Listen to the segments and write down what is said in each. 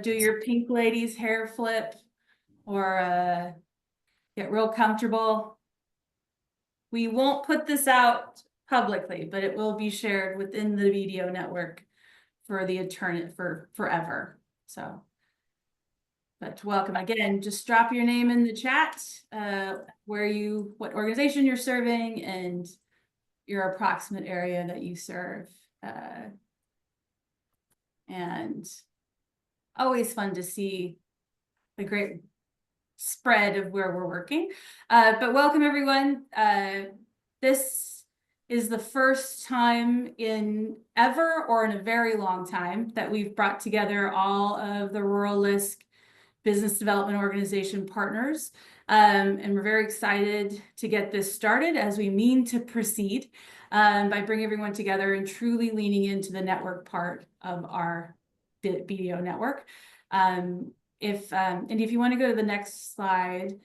do your pink ladies hair flip or get real comfortable. We won't put this out publicly, but it will be shared within the BDO network for the for forever. So, but welcome again. Just drop your name in the chat, what organization you're serving, and your approximate area that you serve. And always fun to see the great spread of where we're working. But welcome everyone. This is the first time in ever or in a very long time that we've brought together all of the Rural LISC Business Development Organization partners. And we're very excited to get this started as we mean to proceed by bringing everyone together and truly leaning into the network part of our BDO network. If you want to go to the next slide,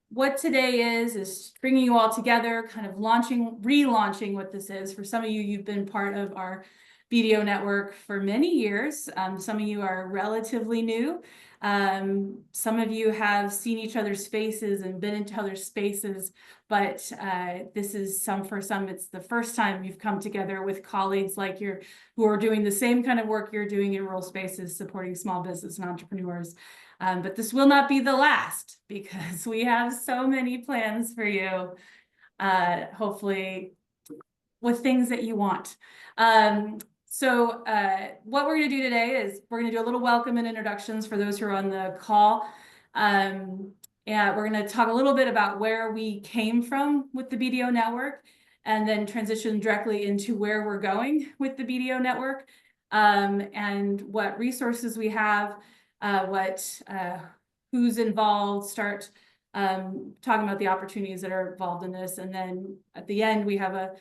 what today is bringing you all together, kind of relaunching what this is. For some of you, you've been part of our BDO network for many years. Some of you are relatively new. Some of you have seen each other's faces and been into other spaces, but this is for some, it's the first time you've come together with colleagues like who are doing the same kind of work you're doing in rural spaces, supporting small business and entrepreneurs. But this will not be the last, because we have so many plans for you, hopefully with things that you want. So what we're going to do today is we're going to do a little welcome and introductions for those who are on the call. And we're going to talk a little bit about where we came from with the BDO network, and then transition directly into where we're going with the BDO network, and what resources we have, who's involved, start talking about the opportunities that are involved in this. And then at the end, we have an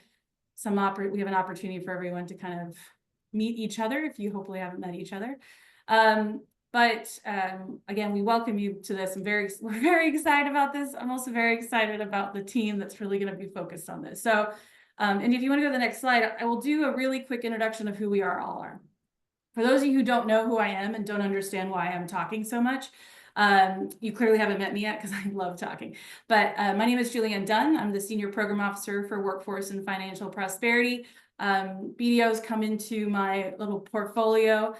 opportunity for everyone to kind of meet each other if you hopefully haven't met each other. Again, we welcome you to this. We're very excited about this. I'm also very excited about the team that's really going to be focused on this. So, and if you want to go to the next slide, I will do a really quick introduction of who we all are. For those of you who don't know who I am and don't understand why I'm talking so much, you clearly haven't met me yet, because I love talking. But my name is Julianne Dunn. I'm the Senior Program Officer for Workforce and Financial Prosperity. BDO's come into my little portfolio,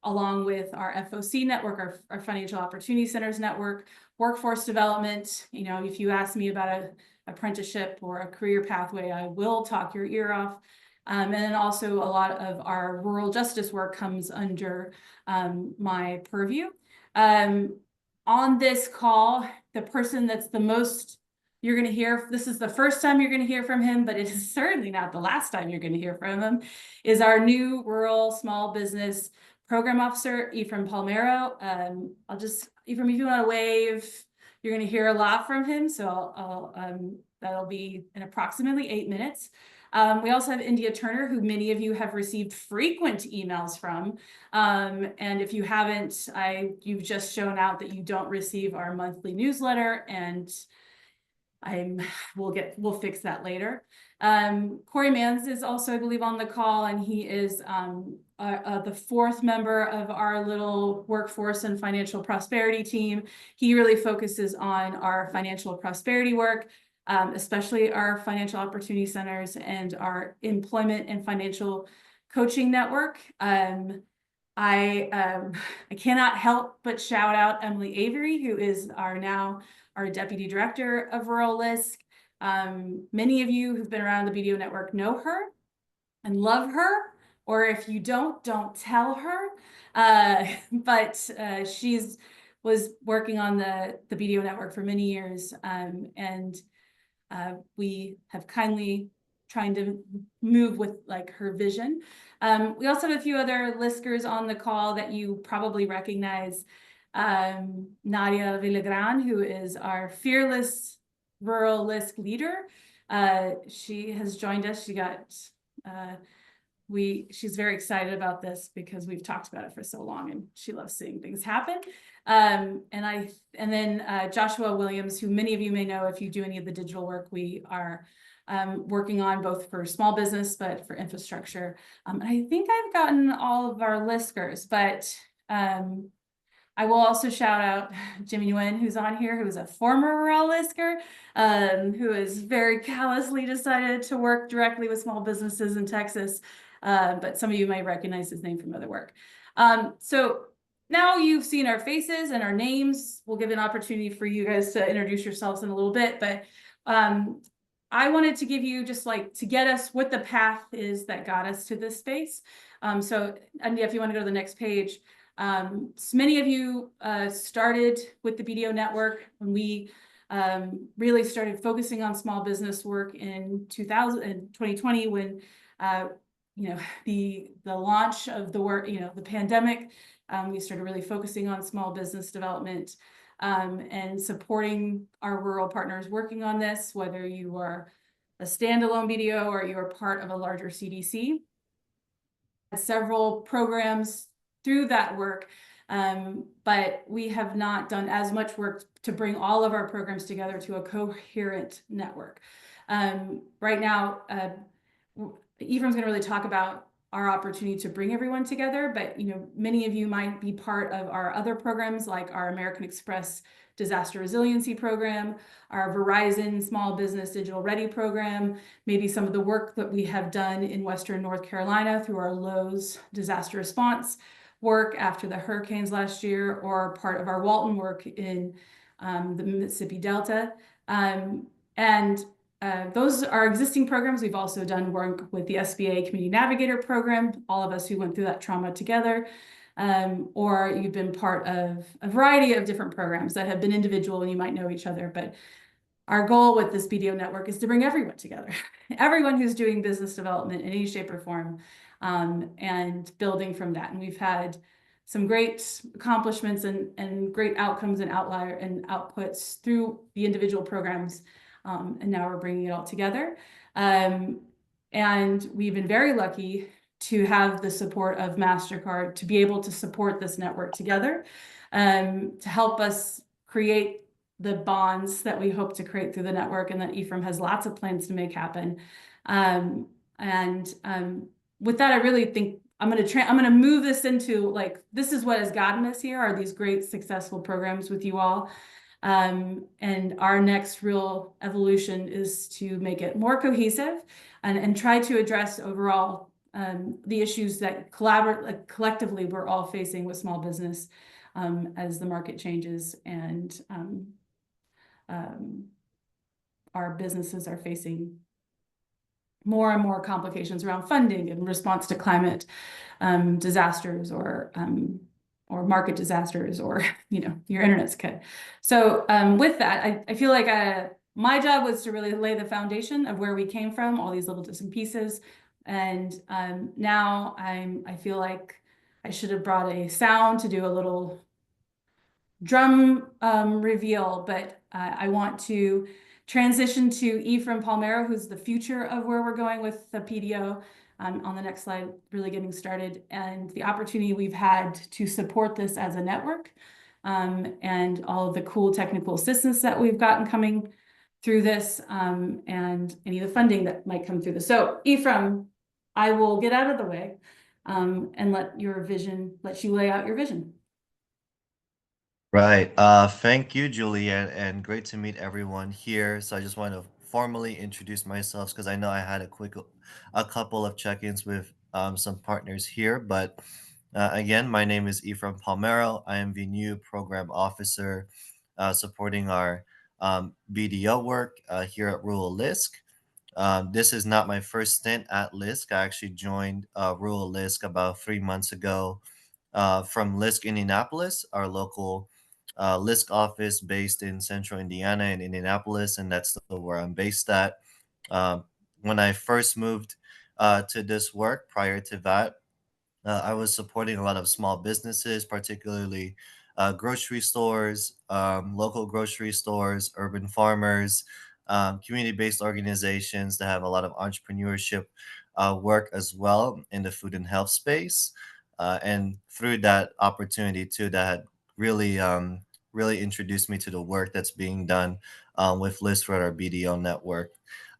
along with our FOC network, our Financial Opportunity Centers network, workforce development. You know, if you ask me about an apprenticeship or a career pathway, I will talk your ear off. And then also a lot of our rural justice work comes under my purview. On this call, the person that's the most you're going to hear, this is the first time you're going to hear from him, but it is certainly not the last time you're going to hear from him, is our new Rural Small Business Program Officer, Ephraim Palmero. Ephraim, if you want to wave, you're going to hear a lot from him. So that'll be in approximately 8 minutes. We also have India Turner, who many of you have received frequent emails from. And if you haven't, you've just shown out that you don't receive our monthly newsletter, and we'll fix that later. Corey Manns is also, I believe, on the call, and he is the fourth member of our little workforce and financial prosperity team. He really focuses on our financial prosperity work, especially our financial opportunity centers and our employment and financial coaching network. I cannot help but shout out Emily Avery, who is our Deputy Director of Rural LISC. Many of you who've been around the BDO network know her and love her, or if you don't tell her. But she's was working on the BDO network for many years, and we have kindly trying to move with her vision. We also have a few other LISCers on the call that you probably recognize. Nadia Villagran, who is our fearless rural LISC leader. She has joined us. She's very excited about this because we've talked about it for so long, and she loves seeing things happen. And then Joshua Williams, who many of you may know if you do any of the digital work. We are working on both for small business, but for infrastructure. And I think I've gotten all of our LISCers, but I will also shout out Jimmy Nguyen, who's on here, who is a former rural LISCer, who has very callously decided to work directly with small businesses in Texas. But some of you might recognize his name from other work. So now you've seen our faces and our names. We'll give an opportunity for you guys to introduce yourselves in a little bit, but I wanted to give you just like to get us what the path is that got us to this space. So Andy, if you want to go to the next page. So many of you started with the BDO network when we really started focusing on small business work in 2020 when the launch of the work, the pandemic, we started really focusing on small business development and supporting our rural partners working on this, whether you are a standalone BDO or you are part of a larger CDC. Several programs through that work, but we have not done as much work to bring all of our programs together to a coherent network. Right now, Ephraim's gonna really talk about our opportunity to bring everyone together, but many of you might be part of our other programs like our American Express Disaster Resiliency Program, our Verizon Small Business Digital Ready Program, maybe some of the work that we have done in Western North Carolina through our Lowe's disaster response work after the hurricanes last year, or part of our Walton work in the Mississippi Delta. Those are existing programs. We've also done work with the SBA Community Navigator Program, all of us who went through that trauma together. Or you've been part of a variety of different programs that have been individual and you might know each other, but our goal with this BDO network is to bring everyone together, everyone who's doing business development in any shape or form, and building from that. And we've had some great accomplishments and great outcomes and outlier and outputs through the individual programs. And now we're bringing it all together. And we've been very lucky to have the support of MasterCard to be able to support this network together, to help us create the bonds that we hope to create through the network, and that Ephraim has lots of plans to make happen. With that, I really think I'm gonna move this into like, this is what has gotten us here, are these great successful programs with you all. And our next real evolution is to make it more cohesive and try to address overall the issues that collectively we're all facing with small business as the market changes and our businesses are facing more and more complications around funding in response to climate disasters or market disasters, or your internet's cut. So with that, I feel like my job was to really lay the foundation of where we came from, all these little bits and pieces. And now I feel like I should have brought a sound to do a little drum reveal, but I want to transition to Ephraim Palmero, who's the future of where we're going with the PDO. On the next slide, really getting started, and the opportunity we've had to support this as a network, and all of the cool technical assistance that we've gotten coming through this, and any of the funding that might come through this. So Ephraim, I will get out of the way and let you lay out your vision. Right. Thank you, Juliet, and great to meet everyone here. So I just want to formally introduce myself because I know I had a couple of check-ins with some partners here. But again, my name is Ephraim Palmero. I am the new program officer supporting our BDO work here at Rural LISC. This is not my first stint at LISC. I actually joined Rural LISC about 3 months ago from LISC Indianapolis, our local LISC office based in central Indiana in Indianapolis, and that's still where I'm based at. When I first moved to this work, prior to that, I was supporting a lot of small businesses, particularly grocery stores, local grocery stores, urban farmers, community-based organizations that have a lot of entrepreneurship work as well in the food and health space. And through that opportunity too, that had really introduced me to the work that's being done with LISC at our BDO network.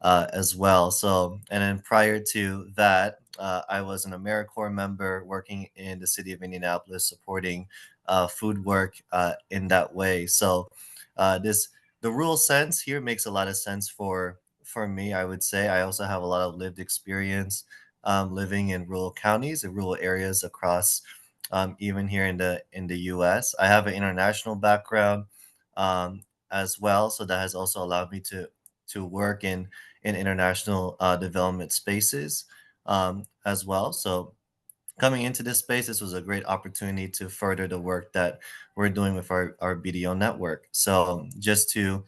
as well. So, and then prior to that, I was an AmeriCorps member working in the city of Indianapolis, supporting food work in that way. So, this the rural sense here makes a lot of sense for me. I would say I also have a lot of lived experience living in rural counties and rural areas across, even here in the U.S. I have an international background um, as well, so that has also allowed me to work in international development spaces as well. So coming into this space, this was a great opportunity to further the work that we're doing with our BDO network. So just to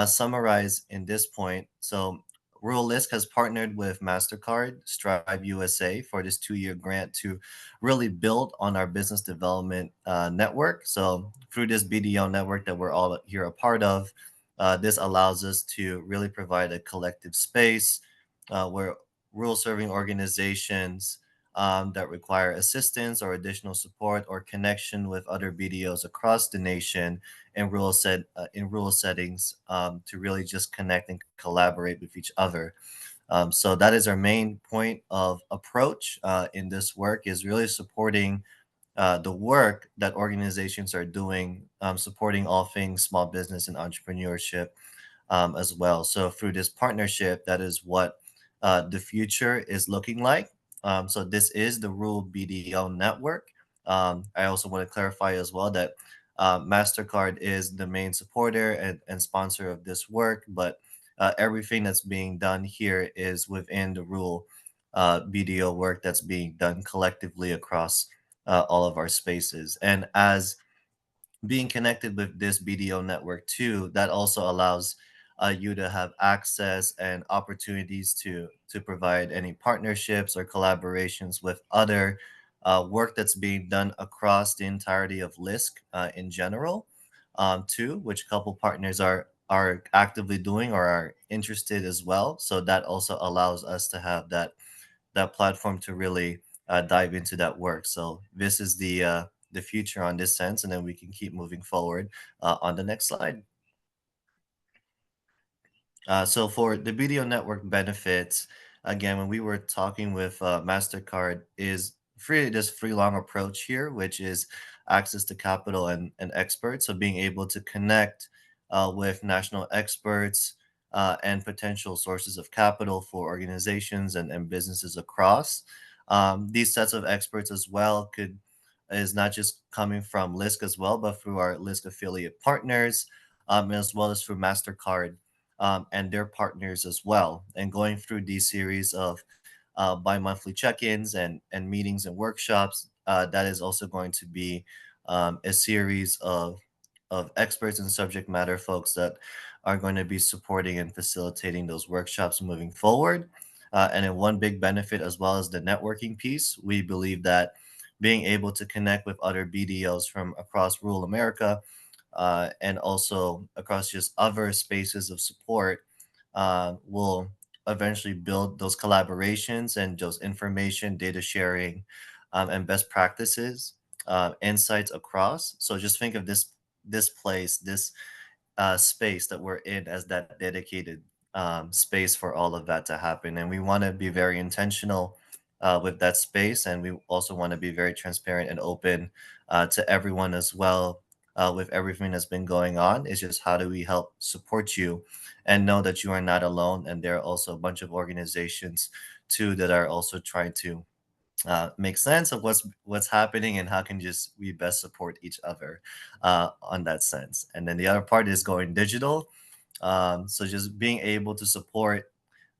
summarize in this point, so Rural LISC has partnered with MasterCard, Strive USA for this 2-year grant to really build on our business development network. So through this BDO network that we're all here a part of, this allows us to really provide a collective space where rural serving organizations that require assistance or additional support or connection with other BDOs across the nation in rural settings to really just connect and collaborate with each other. So that is our main point of approach in this work is really supporting the work that organizations are doing, supporting all things small business and entrepreneurship as well. So through this partnership, that is what the future is looking like. So this is the Rural BDO network. I also want to clarify as well that Mastercard is the main supporter and sponsor of this work, but everything that's being done here is within the Rural BDO work that's being done collectively across all of our spaces. And as being connected with this BDO network too, that also allows you to have access and opportunities to provide any partnerships or collaborations with other work that's being done across the entirety of LISC in general, too, which a couple partners are actively doing or are interested as well. So that also allows us to have that platform to really dive into that work. So this is the future on this sense, and then we can keep moving forward on the next slide. So for the BDO network benefits, again, when we were talking with Mastercard, is free this free long approach here, which is access to capital and experts. So being able to connect with national experts and potential sources of capital for organizations and businesses across. These sets of experts as well could is not just coming from LISC as well, but through our LISC affiliate partners, as well as through Mastercard and their partners as well. And going through these series of bi-monthly check-ins and meetings and workshops, that is also going to be a series of experts and subject matter folks that are going to be supporting and facilitating those workshops moving forward. And then one big benefit as well as the networking piece, we believe that being able to connect with other BDOs from across rural America and also across just other spaces of support will eventually build those collaborations and those information data sharing and best practices insights across. So just think of this place, this space that we're in as that dedicated space for all of that to happen. And we want to be very intentional with that space. And we also want to be very transparent and open to everyone as well with everything that's been going on. It's just how do we help support you and know that you are not alone. And there are also a bunch of organizations too that are also trying to make sense of what's happening and how can just we best support each other on that sense. And then the other part is going digital. So just being able to support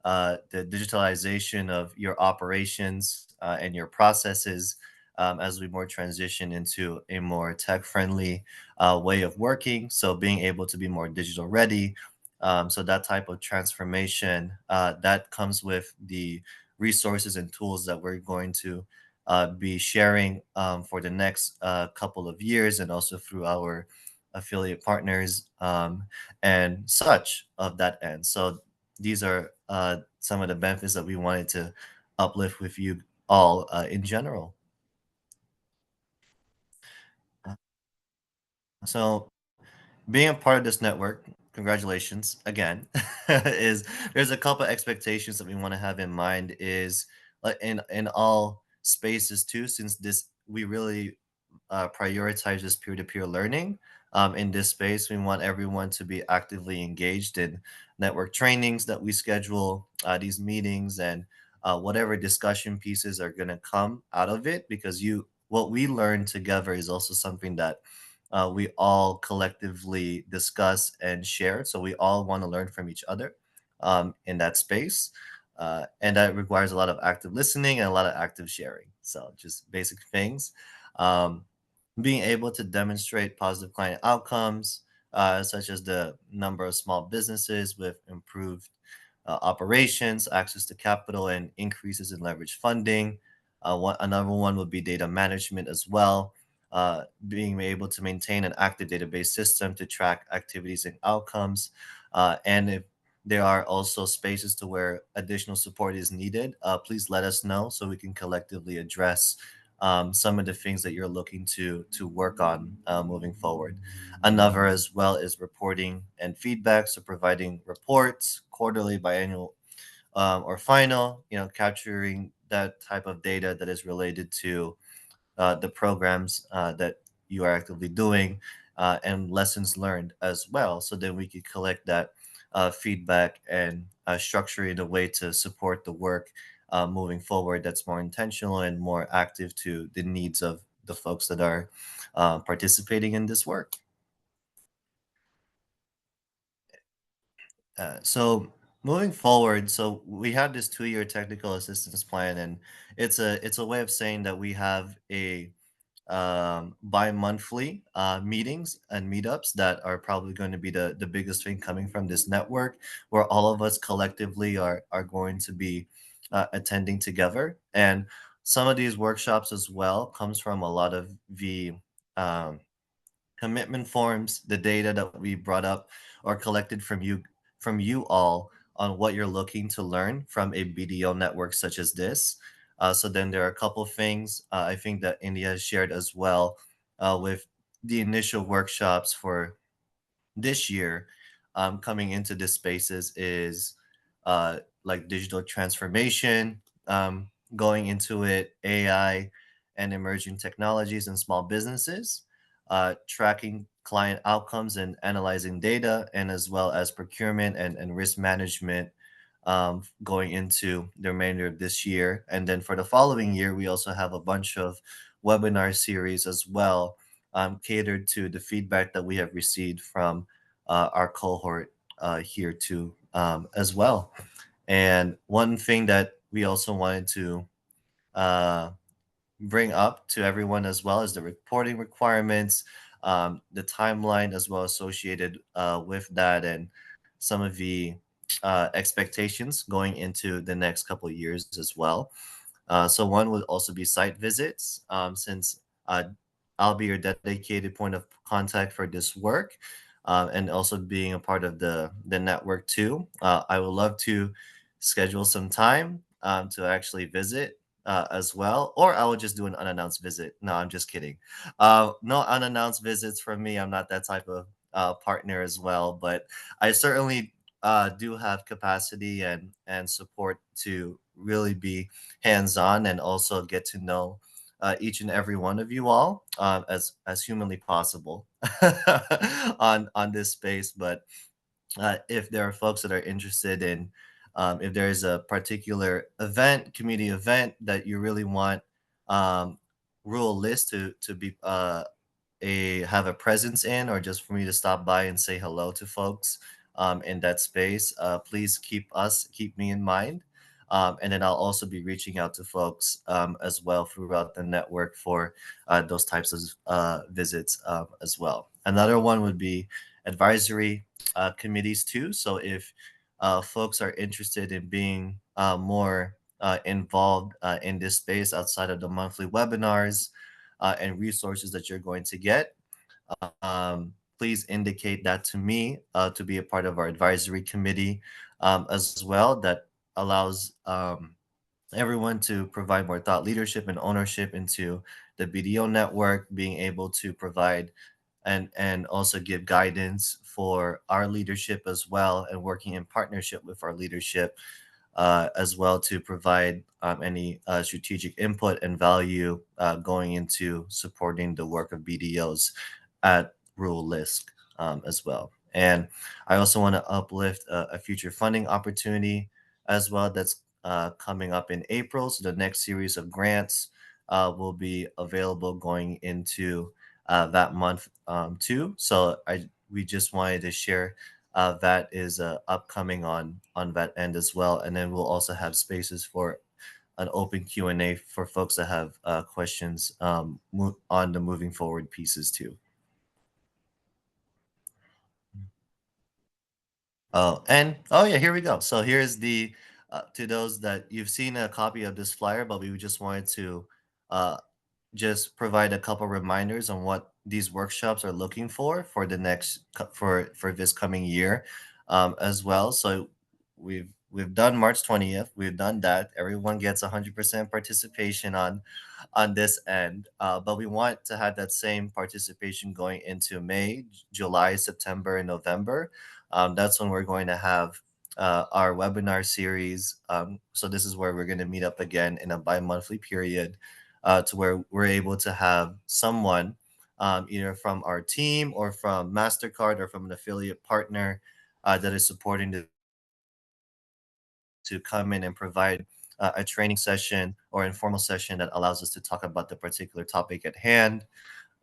the digitalization of your operations and your processes as we more transition into a more tech-friendly way of working. So being able to be more digital ready. So that type of transformation that comes with the resources and tools that we're going to be sharing for the next couple of years and also through our affiliate partners and such of that end. So these are some of the benefits that we wanted to uplift with you all in general. So being a part of this network congratulations again, is there's a couple expectations that we want to have in mind is like in all spaces too, since this we really prioritize this peer-to-peer learning. In this space, we want everyone to be actively engaged in network trainings that we schedule, these meetings, and whatever discussion pieces are going to come out of it. Because what we learn together is also something that we all collectively discuss and share. So we all want to learn from each other in that space. And that requires a lot of active listening and a lot of active sharing. So just basic things. Um, Being able to demonstrate positive client outcomes, such as the number of small businesses with improved operations, access to capital, and increases in leverage funding. Another one would be data management as well, being able to maintain an active database system to track activities and outcomes. And if there are also spaces to where additional support is needed, please let us know so we can collectively address some of the things that you're looking to work on moving forward. Another as well is reporting and feedback, so providing reports quarterly, biannual, or final. Capturing that type of data that is related to the programs that you are actively doing, and lessons learned as well. So then we could collect that feedback and structure it in a way to support the work moving forward that's more intentional and more active to the needs of the folks that are participating in this work. So moving forward, so we have this 2-year technical assistance plan, and it's a way of saying that we have a bi-monthly meetings and meetups that are probably going to be the biggest thing coming from this network, where all of us collectively are going to be attending together. And some of these workshops as well comes from a lot of the um, commitment forms, the data that we brought up or collected from you all on what you're looking to learn from a BDO network such as this. So then there are a couple things I think that India has shared as well with the initial workshops for this year, coming into this spaces is like digital transformation, going into it, AI and emerging technologies and small businesses, tracking client outcomes and analyzing data, and as well as procurement and risk management, going into the remainder of this year. And then for the following year, we also have a bunch of webinar series as well, catered to the feedback that we have received from our cohort here too, as well. And one thing that we also wanted to uh, bring up to everyone as well is the reporting requirements, the timeline as well associated with that, and some of the expectations going into the next couple of years as well. So one would also be site visits, since I'll be your dedicated point of contact for this work, and also being a part of the network too. I would love to schedule some time to actually visit as well, or I will just do an unannounced visit. No, I'm just kidding. No unannounced visits from me. I'm not that type of partner as well, but I certainly do have capacity and support to really be hands on and also get to know each and every one of you all as humanly possible on this space. But if there are folks that are interested in, if there is a particular event, community event that you really want um, Rural List to be have a presence in, or just for me to stop by and say hello to folks in that space, please keep me in mind. And then I'll also be reaching out to folks as well throughout the network for those types of visits as well. Another one would be advisory committees too. So if folks are interested in being more involved in this space outside of the monthly webinars and resources that you're going to get, please indicate that to me to be a part of our advisory committee as well. That allows everyone to provide more thought leadership and ownership into the BDO network, being able to provide and also give guidance for our leadership as well, and working in partnership with our leadership as well to provide any strategic input and value going into supporting the work of BDOs at rural LISC as well. And I also want to uplift a future funding opportunity as well that's coming up in April. So the next series of grants will be available going into that month too. So we just wanted to share that is upcoming on that end as well. And then we'll also have spaces for an open Q&A for folks that have questions on the moving forward pieces too. Oh, and oh yeah, here we go. So here's the to those that you've seen a copy of this flyer, but we just wanted to uh, just provide a couple reminders on what these workshops are looking for the next for this coming year as well. So we've done March 20th. We've done that. Everyone gets 100% participation on this end, but we want to have that same participation going into May, July, September, and November. That's when we're going to have our webinar series. So this is where we're going to meet up again in a bi-monthly period to where we're able to have someone either from our team or from MasterCard or from an affiliate partner that is supporting to come in and provide a training session or informal session that allows us to talk about the particular topic at hand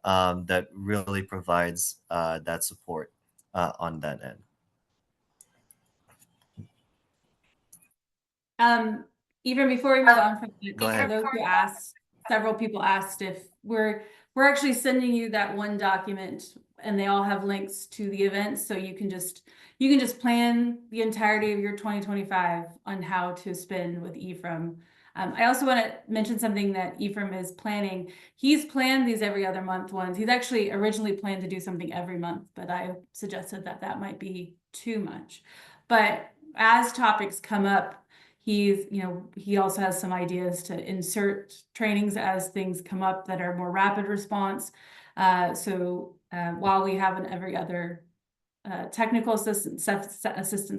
that really provides that support on that end. Um, Even before we move on from Go for ahead. those who asked, several people asked if we're actually sending you that one document, and they all have links to the events, so you can just plan the entirety of your 2025 on how to spend with Ephraim. I also want to mention something that Ephraim is planning. He's planned these every other month ones. He's actually originally planned to do something every month, but I suggested that that might be too much. But as topics come up, he also has some ideas to insert trainings as things come up that are more rapid response. So while we have an every other technical assistant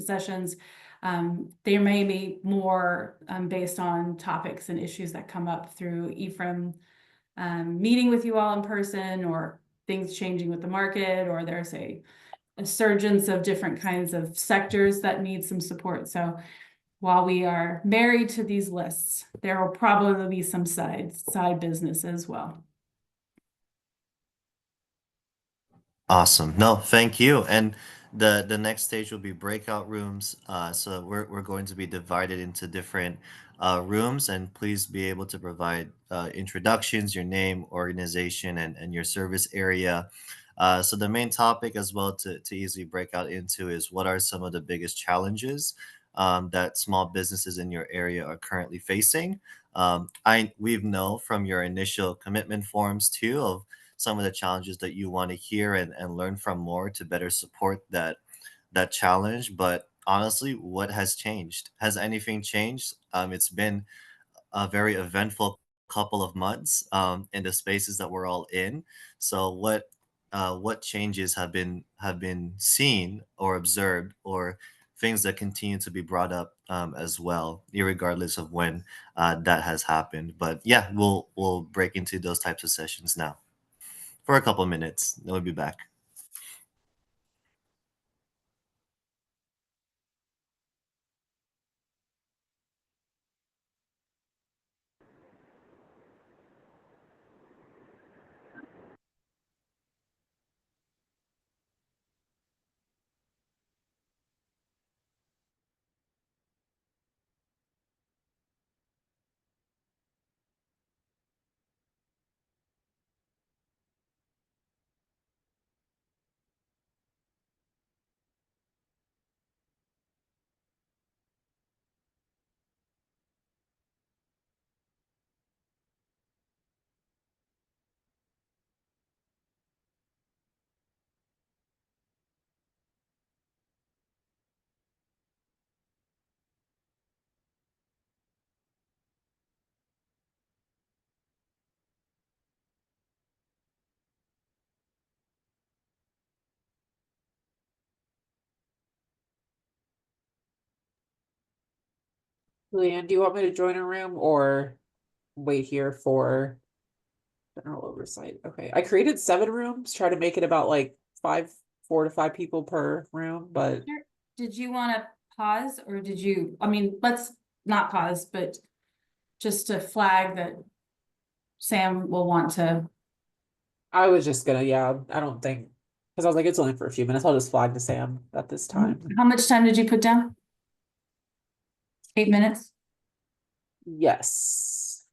sessions, there may be more based on topics and issues that come up through Ephraim meeting with you all in person, or things changing with the market, or there's a surgence of different kinds of sectors that need some support. So while we are married to these lists, there will probably be some side business as well. Awesome. No, thank you. And the next stage will be breakout rooms. So we're going to be divided into different rooms, and please be able to provide introductions, your name, organization, and your service area. So the main topic as well to easily break out into is what are some of the biggest challenges that small businesses in your area are currently facing. We've know from your initial commitment forms too of some of the challenges that you want to hear and learn from more to better support that challenge. But honestly, what has changed? Has anything changed? It's been a very eventful couple of months in the spaces that we're all in. So what changes have been seen or observed, or things that continue to be brought up as well, regardless of when that has happened. But yeah, we'll break into those types of sessions now for a couple minutes. Then we'll be back. Leanne, do you want me to join a room or wait here for general oversight? Okay, I created 7 rooms, try to make it about like 4 to 5 people per room, but Sure. Did you want to pause or did you, I mean, let's not pause, but just to flag that Sam will want to. I was just gonna, yeah, I don't think, because I was like, it's only for a few minutes. I'll just flag to Sam at this time. How much time did you put down? 8 minutes? Yes.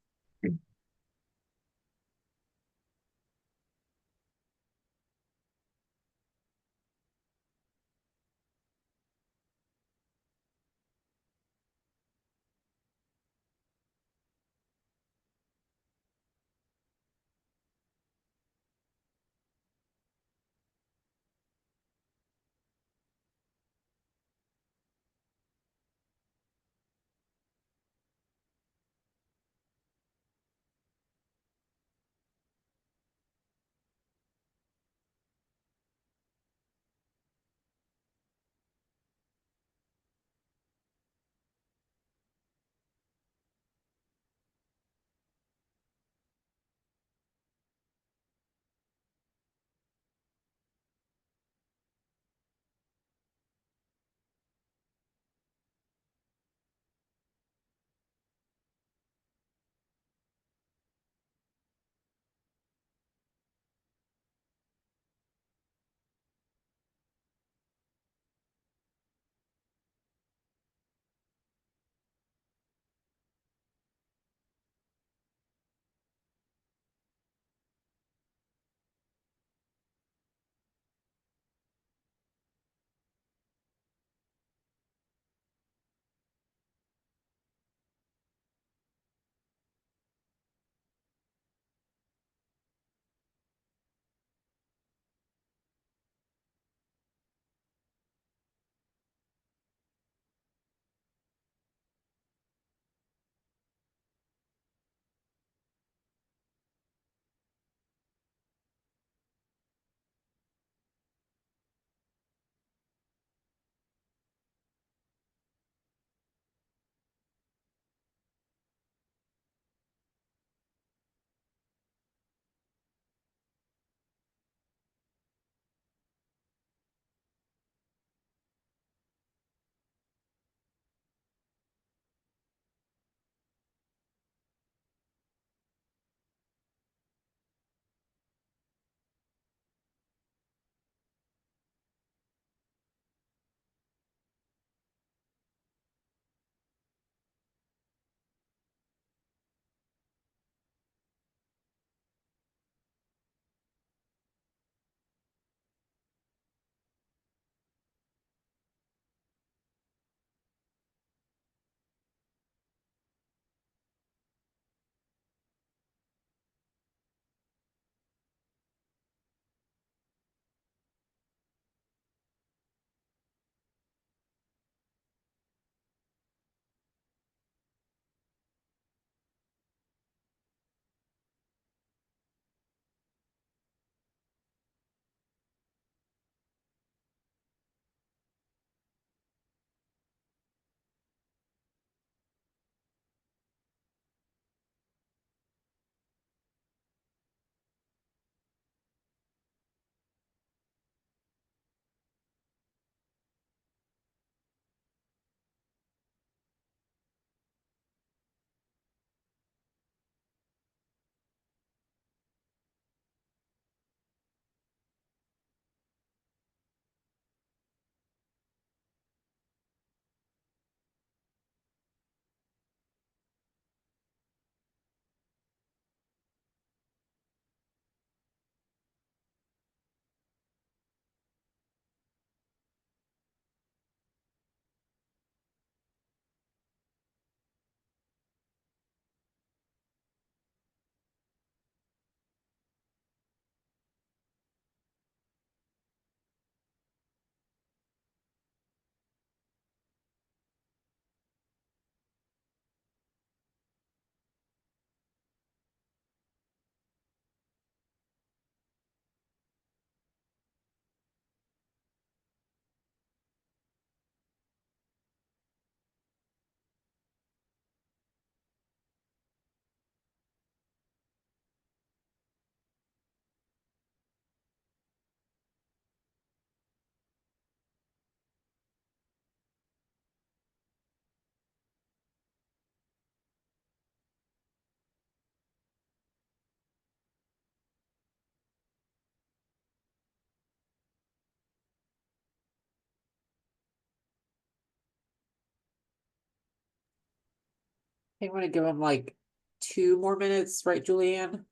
I'm gonna give him like 2 more minutes, right, Julianne?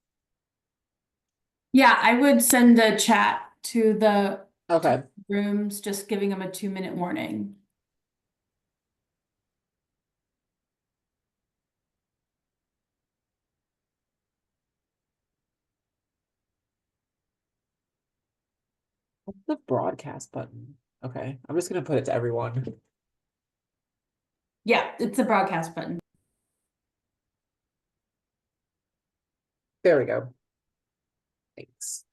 Yeah, I would send a chat to the Okay. rooms, just giving them a 2-minute warning. What's the broadcast button? Okay, I'm just gonna put it to everyone. Yeah, it's a broadcast button. There we go. Thanks.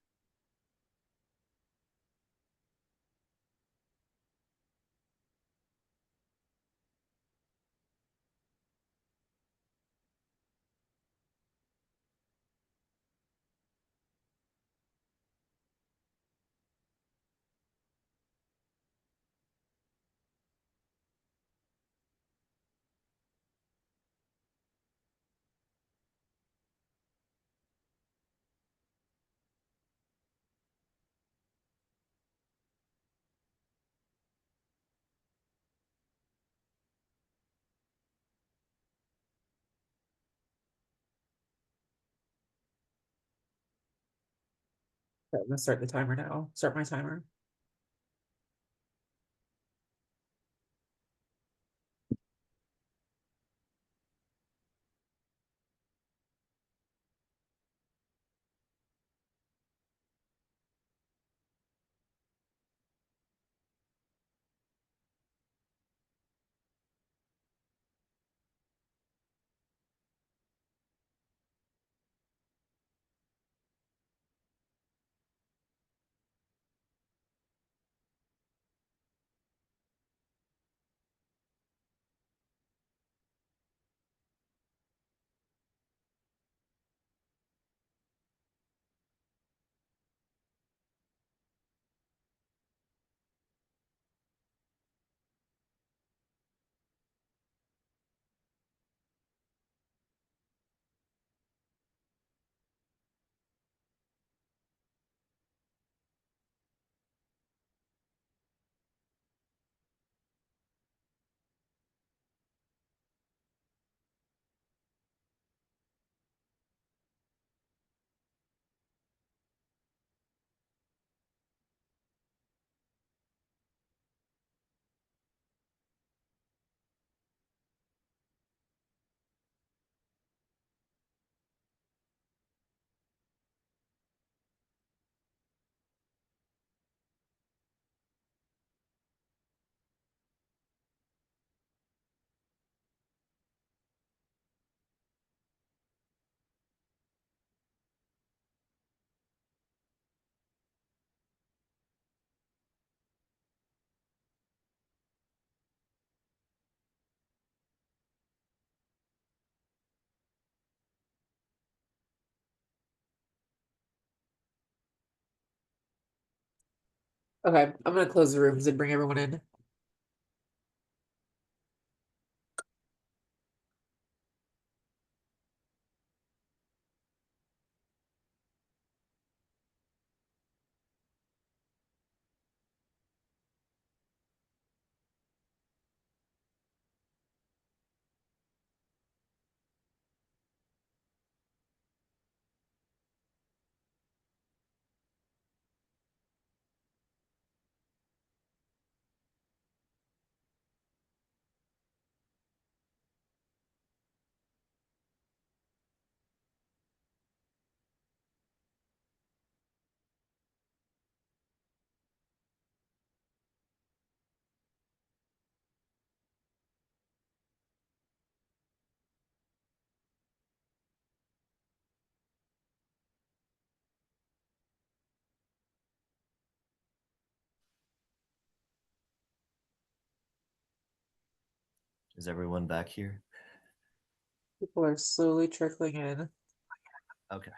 Okay, I'm gonna start the timer now. Start my timer. Okay, I'm gonna close the rooms and bring everyone in. Is everyone back here? People are slowly trickling in. Okay.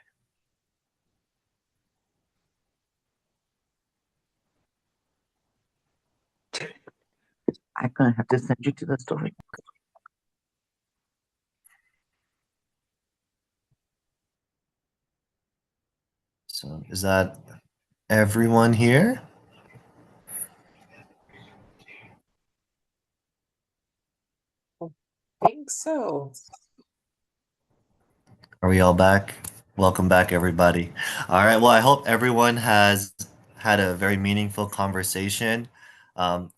I'm gonna have to send you to the story. So is that everyone here? I think so. Are we all back? Welcome back, everybody. All right. Well, I hope everyone has had a very meaningful conversation. Um,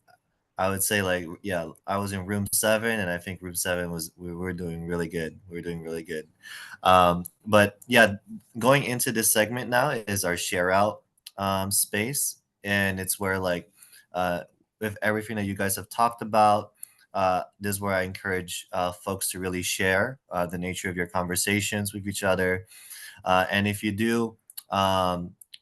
I would say, like, yeah, I was in room 7, and I think room 7 was we were doing really good. We were doing really good. But yeah, going into this segment now is our share out space, and it's where like with everything that you guys have talked about. This is where I encourage folks to really share the nature of your conversations with each other, and if you do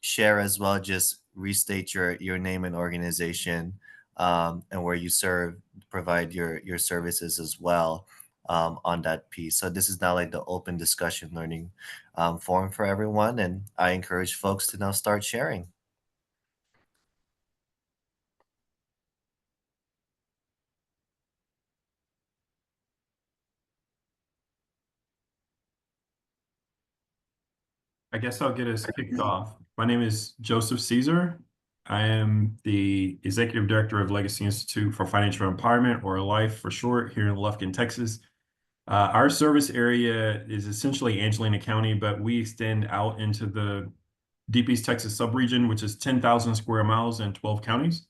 share as well, just restate your name and organization, and where you serve, provide your services as well on that piece. So this is now like the open discussion learning forum for everyone, and I encourage folks to now start sharing. I guess I'll get us kicked off. My name is Joseph Caesar. I am the Executive Director of Legacy Institute for Financial Empowerment, or LIFE for short, here in Lufkin, Texas. Our service area is essentially Angelina County, but we extend out into the Deep East Texas subregion, which is 10,000 square miles and 12 counties.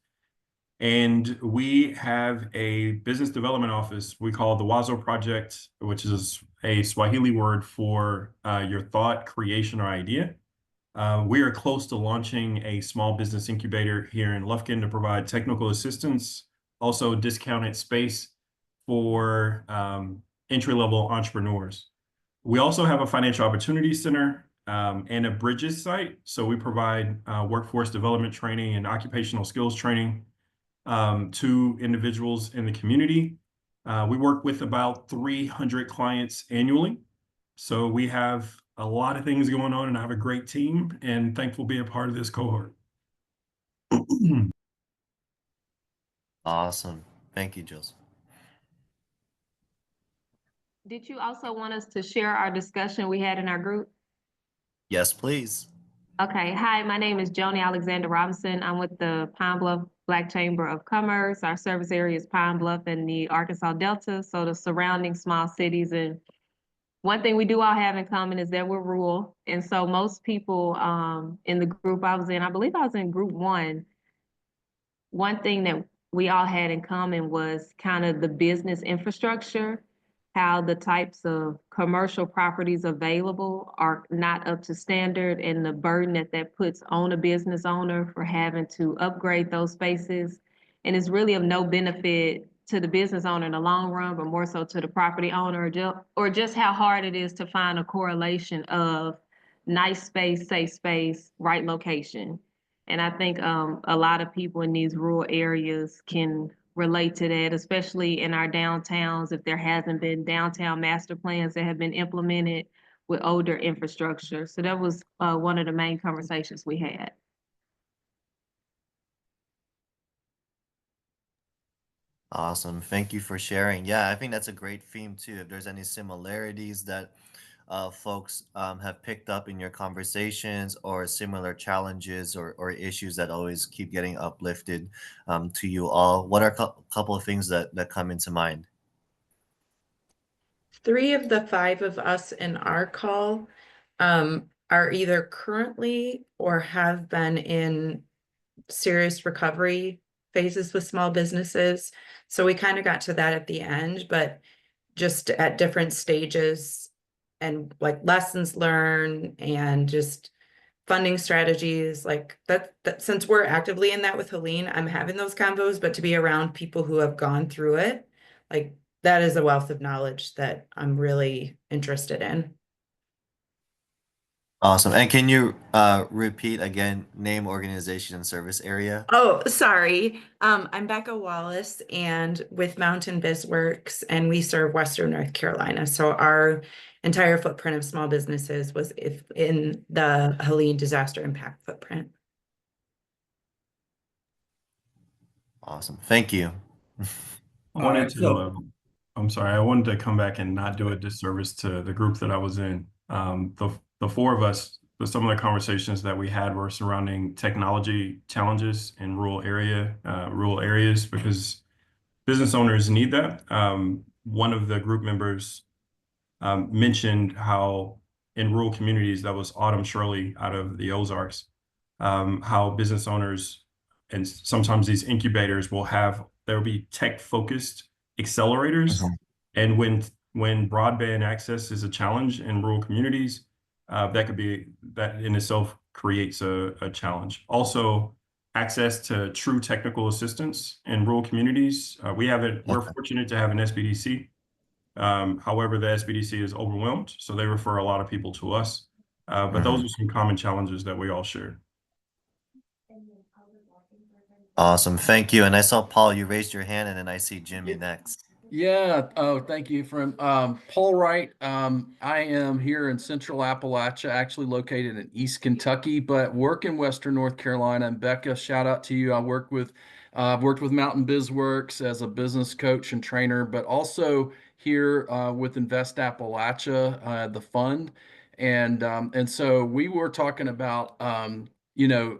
And we have a business development office we call the Wazo Project, which is a Swahili word for your thought, creation, or idea. We are close to launching a small business incubator here in Lufkin to provide technical assistance, also discounted space for entry-level entrepreneurs. We also have a financial opportunity center and a Bridges site. So we provide workforce development training and occupational skills training to individuals in the community. We work with about 300 clients annually. So we have a lot of things going on, and I have a great team, and thankful to be a part of this cohort. Awesome. Thank you, Joseph. Did you also want us to share our discussion we had in our group? Yes, please. Okay, hi, my name is Joni Alexander Robinson. I'm with the Pine Bluff Black Chamber of Commerce. Our service area is Pine Bluff and the Arkansas Delta, so the surrounding small cities. And one thing we do all have in common is that we're rural. And so most people in the group I was in, I believe I was in group one thing that we all had in common was kind of the business infrastructure, how the types of commercial properties available are not up to standard, and the burden that that puts on a business owner for having to upgrade those spaces. And it's really of no benefit to the business owner in the long run, but more so to the property owner, or just how hard it is to find a correlation of nice space, safe space, right location. And I think a lot of people in these rural areas can relate to that, especially in our downtowns, if there hasn't been downtown master plans that have been implemented with older infrastructure. So that was one of the main conversations we had. Awesome. Thank you for sharing. Yeah, I think that's a great theme too. If there's any similarities that folks have picked up in your conversations, or similar challenges or issues that always keep getting uplifted to you all, what are a couple of things that come into mind? 3 of the 5 of us in our call are either currently or have been in serious recovery phases with small businesses. So we kind of got to that at the end, but just at different stages, and like lessons learned and just funding strategies like that since we're actively in that with Helene, I'm having those combos, but to be around people who have gone through it, like that is a wealth of knowledge that I'm really interested in. Awesome. And can you repeat again, name, organization, and service area? Oh, sorry. I'm Becca Wallace and with Mountain BizWorks, and we serve Western North Carolina. So our entire footprint of small businesses was in the Helene disaster impact footprint. Awesome. Thank you. I wanted to, I'm sorry, I wanted to come back and not do a disservice to the group that I was in. The 4 of us, some of the conversations that we had were surrounding technology challenges in rural areas, because business owners need that. One of the group members mentioned how in rural communities. That was Autumn Shirley out of the Ozarks. How business owners and sometimes these incubators there will be tech-focused accelerators. Mhm. And when broadband access is a challenge in rural communities, that in itself creates a challenge. Also, access to true technical assistance in rural communities. We're Okay. fortunate to have an SBDC. However, the SBDC is overwhelmed, so they refer a lot of people to us. But those Mhm. are some common challenges that we all share. Awesome. Thank you. And I saw Paul, you raised your hand, and then I see Jimmy Yeah. next. Yeah. Oh, thank you. From Paul Wright. I am here in Central Appalachia, actually located in East Kentucky, but work in Western North Carolina. And Becca, shout out to you. I've worked with Mountain BizWorks as a business coach and trainer, but also here with Invest Appalachia, the fund. And so we were talking about you know,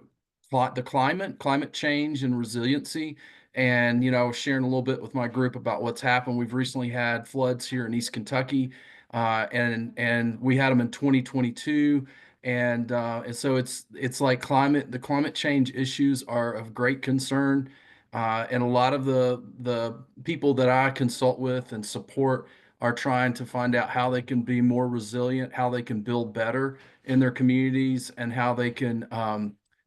the climate change and resiliency. And, I was sharing a little bit with my group about what's happened. We've recently had floods here in East Kentucky, and we had them in 2022. And so it's like the climate change issues are of great concern. And a lot of the people that I consult with and support are trying to find out how they can be more resilient, how they can build better in their communities, and how they can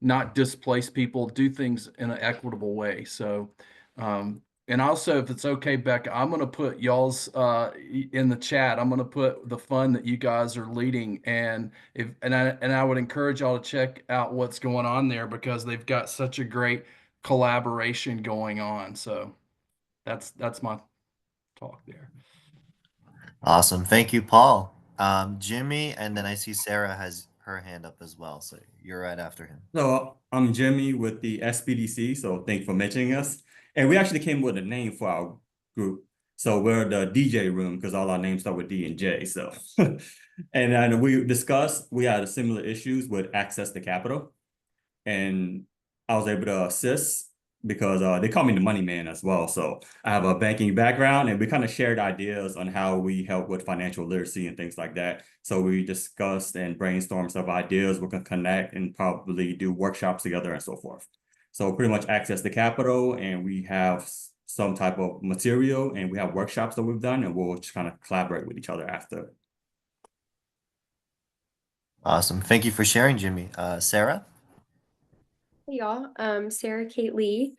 not displace people, do things in an equitable way. So, and also, if it's okay, Becca, I'm going to put y'all's in the chat. I'm going to put the fund that you guys are leading, and I would encourage y'all to check out what's going on there because they've got such a great collaboration going on. So that's my talk there. Awesome. Thank you, Paul. Jimmy, and then I see Sarah has her hand up as well. So you're right after him. So I'm Jimmy with the SBDC, so thank you for mentioning us. And we actually came with a name for our group. So we're the DJ room because all our names start with D and J. So, and then we had similar issues with access to capital. And I was able to assist because they call me the money man as well. So I have a banking background, and we kind of shared ideas on how we help with financial literacy and things like that. So we discussed and brainstormed some ideas. We can connect and probably do workshops together and so forth. So pretty much access to capital, and we have some type of material, and we have workshops that we've done, and we'll just kind of collaborate with each other after. Awesome. Thank you for sharing, Jimmy. Sarah? Hey y'all, Sarah Kate Lee.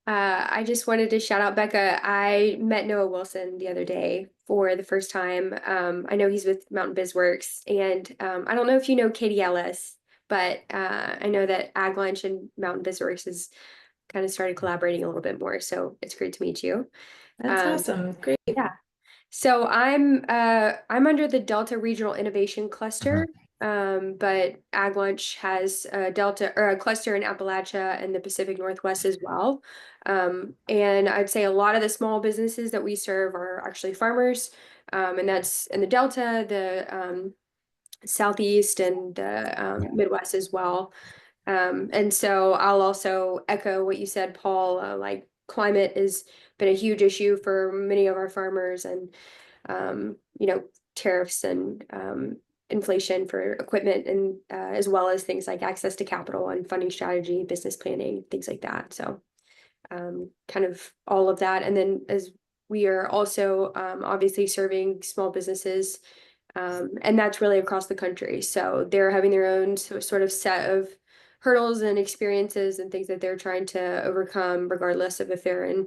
I just wanted to shout out Becca. I met Noah Wilson the other day for the first time. I know he's with Mountain BizWorks, and I don't know if you know Katie Ellis, but I know that Ag Lunch and Mountain BizWorks has kind of started collaborating a little bit more. So it's great to meet you. That's awesome. Great. Yeah. So I'm under the Delta Regional Innovation Cluster. But Ag Lunch has a Delta or a cluster in Appalachia and the Pacific Northwest as well. And I'd say a lot of the small businesses that we serve are actually farmers. And that's in the Delta, the Southeast, and the Midwest as well. And so I'll also echo what you said, Paul. Like climate has been a huge issue for many of our farmers, and tariffs and inflation for equipment, and as well as things like access to capital and funding strategy, business planning, things like that. So kind of all of that. And then as we are also obviously serving small businesses, and that's really across the country. So they're having their own sort of set of hurdles and experiences and things that they're trying to overcome, regardless of if they're in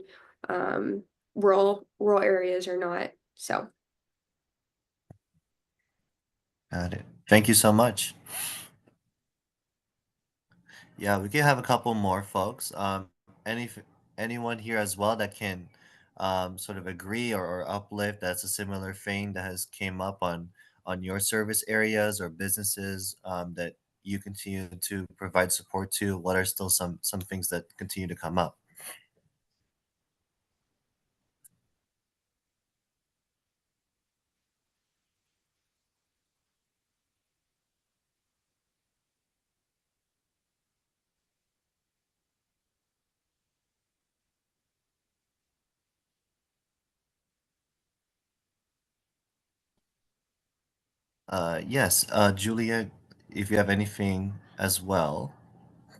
rural areas or not. So. Got it. Thank you so much. Yeah, we can have a couple more folks. Any anyone here as well that can sort of agree or uplift that's a similar thing that has came up on your service areas or businesses that you continue to provide support to? What are still some things that continue to come up? Yes, Julia, if you have anything as well.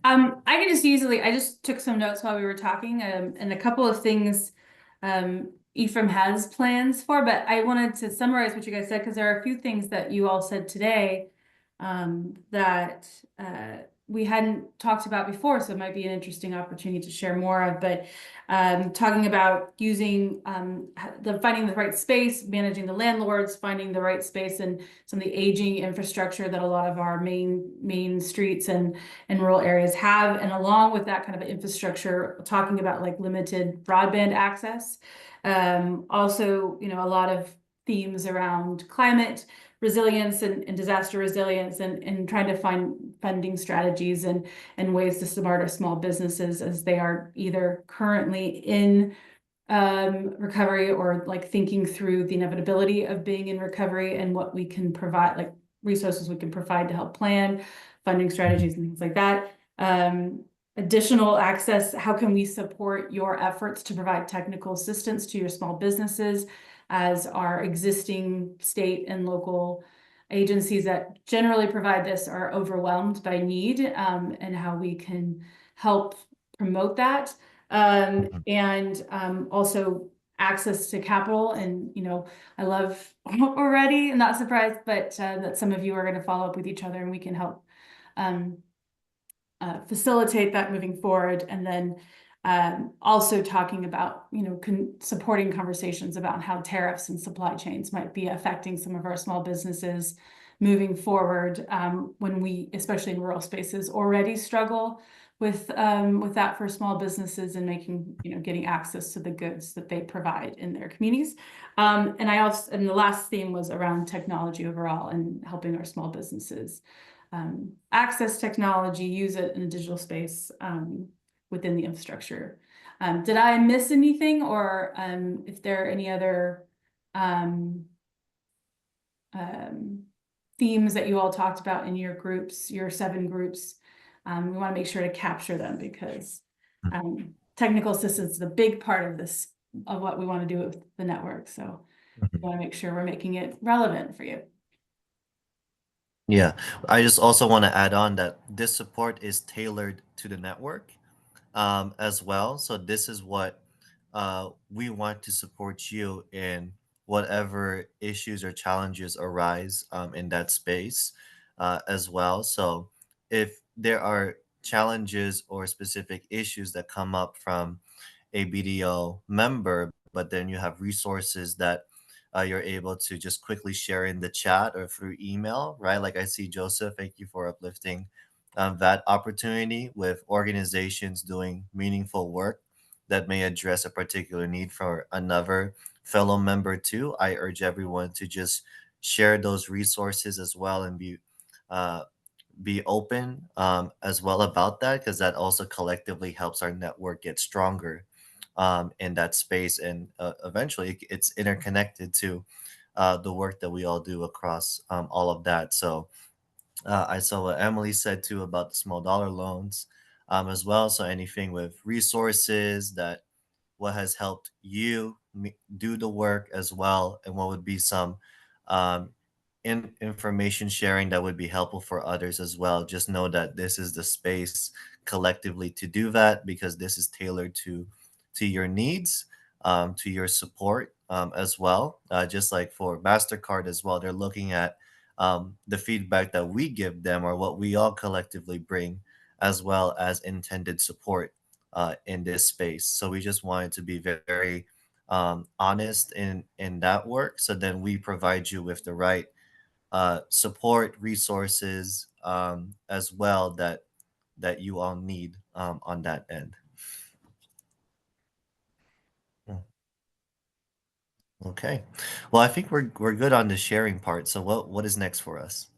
I can just I just took some notes while we were talking, and a couple of things Ephraim has plans for, but I wanted to summarize what you guys said because there are a few things that you all said today that we hadn't talked about before, so it might be an interesting opportunity to share more of. But talking about using finding the right space, managing the landlords, finding the right space, and some of the aging infrastructure that a lot of our main streets and rural areas have, and along with that kind of infrastructure, talking about like limited broadband access. Also, a lot of themes around climate resilience and disaster resilience, and trying to find funding strategies and ways to support our small businesses as they are either currently in recovery or like thinking through the inevitability of being in recovery and what we can provide, like resources we can provide to help plan funding strategies and things like that. Additional access, how can we support your efforts to provide technical assistance to your small businesses as our existing state and local agencies that generally provide this are overwhelmed by need, and how we can help promote that. And also access to capital. And, I love already, I'm not surprised, but that some of you are going to follow up with each other and we can help facilitate that moving forward. And then also talking about, supporting conversations about how tariffs and supply chains might be affecting some of our small businesses moving forward, when we, especially in rural spaces, already struggle with that for small businesses and making, getting access to the goods that they provide in their communities. And the last theme was around technology overall and helping our small businesses access technology, use it in a digital space within the infrastructure. Did I miss anything, or if there are any other themes that you all talked about in your groups, your 7 groups? We want to make sure to capture them because technical assistance is a big part of this, of what we want to do with the network. So we want to make sure we're making it relevant for you. Yeah, I just also want to add on that this support is tailored to the network as well. So this is what we want to support you in whatever issues or challenges arise in that space as well. So if there are challenges or specific issues that come up from a BDO member, but then you have resources that you're able to just quickly share in the chat or through email, right? Like I see Joseph, thank you for uplifting that opportunity with organizations doing meaningful work that may address a particular need for another fellow member too. I urge everyone to just share those resources as well and uh, be open as well about that, because that also collectively helps our network get stronger in that space. And eventually it's interconnected to the work that we all do across all of that. So I saw what Emily said too about the small dollar loans as well. So anything with resources that what has helped you do the work as well, and what would be some um, information sharing that would be helpful for others as well. Just know that this is the space collectively to do that, because this is tailored to your needs, to your support as well. Just like for Mastercard as well, they're looking at the feedback that we give them or what we all collectively bring, as well as intended support in this space. So we just wanted to be very honest in that work. So then we provide you with the right support resources as well that you all need on that end. Mm. Okay. Well, I think we're good on the sharing part. So what is next for us?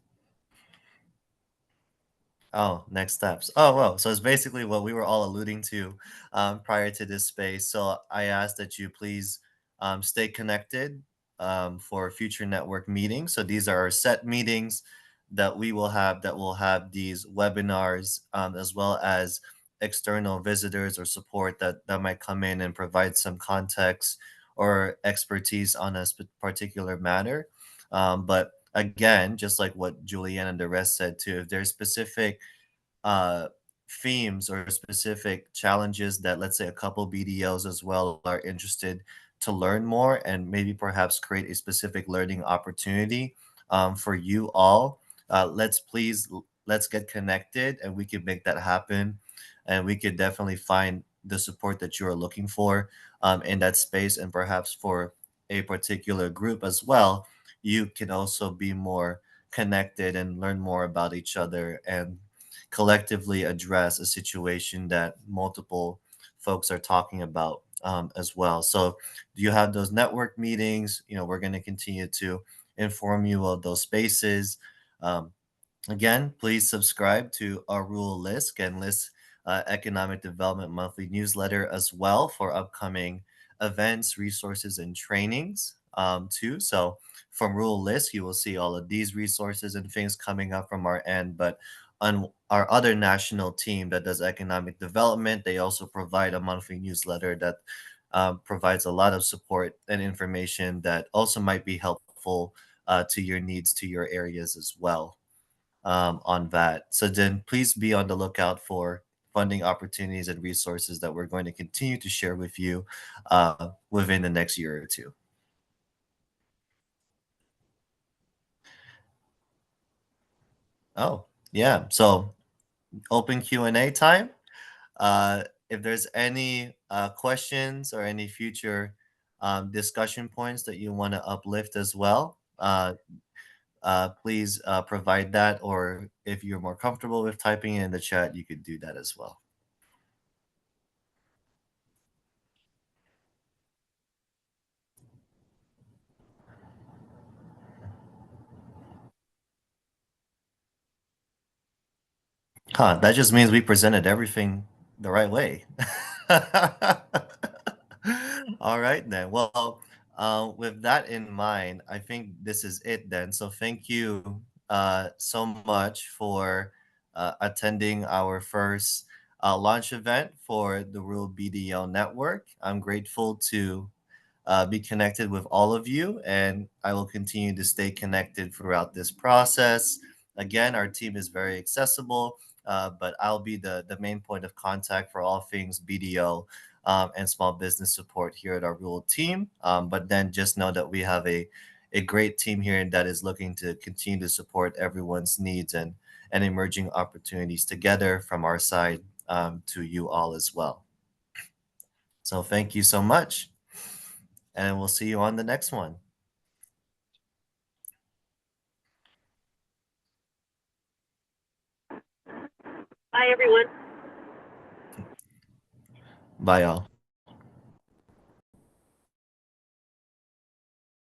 Oh, next steps. Oh, well, so it's basically what we were all alluding to prior to this space. So I ask that you please stay connected for future network meetings. So these are our set meetings that we will have, that will have these webinars, as well as external visitors or support that might come in and provide some context or expertise on a particular matter. But again, just like what Julianne and the rest said too, if there's specific uh, themes or specific challenges that, let's say, a couple BDOs as well are interested to learn more and maybe perhaps create a specific learning opportunity for you all, let's get connected and we can make that happen. And we could definitely find the support that you are looking for in that space. And perhaps for a particular group as well, you can also be more connected and learn more about each other and collectively address a situation that multiple folks are talking about as well. So, do you have those network meetings? We're going to continue to inform you of those spaces. Um, Again, please subscribe to our Rule LISC and LISC Economic Development Monthly newsletter as well for upcoming events, resources, and trainings too. So from Rule LISC, you will see all of these resources and things coming up from our end. But on our other national team that does economic development, they also provide a monthly newsletter that provides a lot of support and information that also might be helpful to your needs, to your areas as well on that. So then please be on the lookout for funding opportunities and resources that we're going to continue to share with you within the next year or two. Oh, yeah. So open Q&A time. If there's any questions or any future discussion points that you want to uplift as well, please provide that. Or if you're more comfortable with typing in the chat, you could do that as well. Huh, that just means we presented everything the right way. All right then. Well, with that in mind, I think this is it then. So thank you so much for attending our first launch event for the Rural BDO Network. I'm grateful to be connected with all of you, and I will continue to stay connected throughout this process. Again, our team is very accessible, but I'll be the main point of contact for all things BDO and small business support here at our rural team. But then just know that we have a great team here that is looking to continue to support everyone's needs and emerging opportunities together from our side to you all as well. So thank you so much, and we'll see you on the next one. Bye, everyone. Bye, all.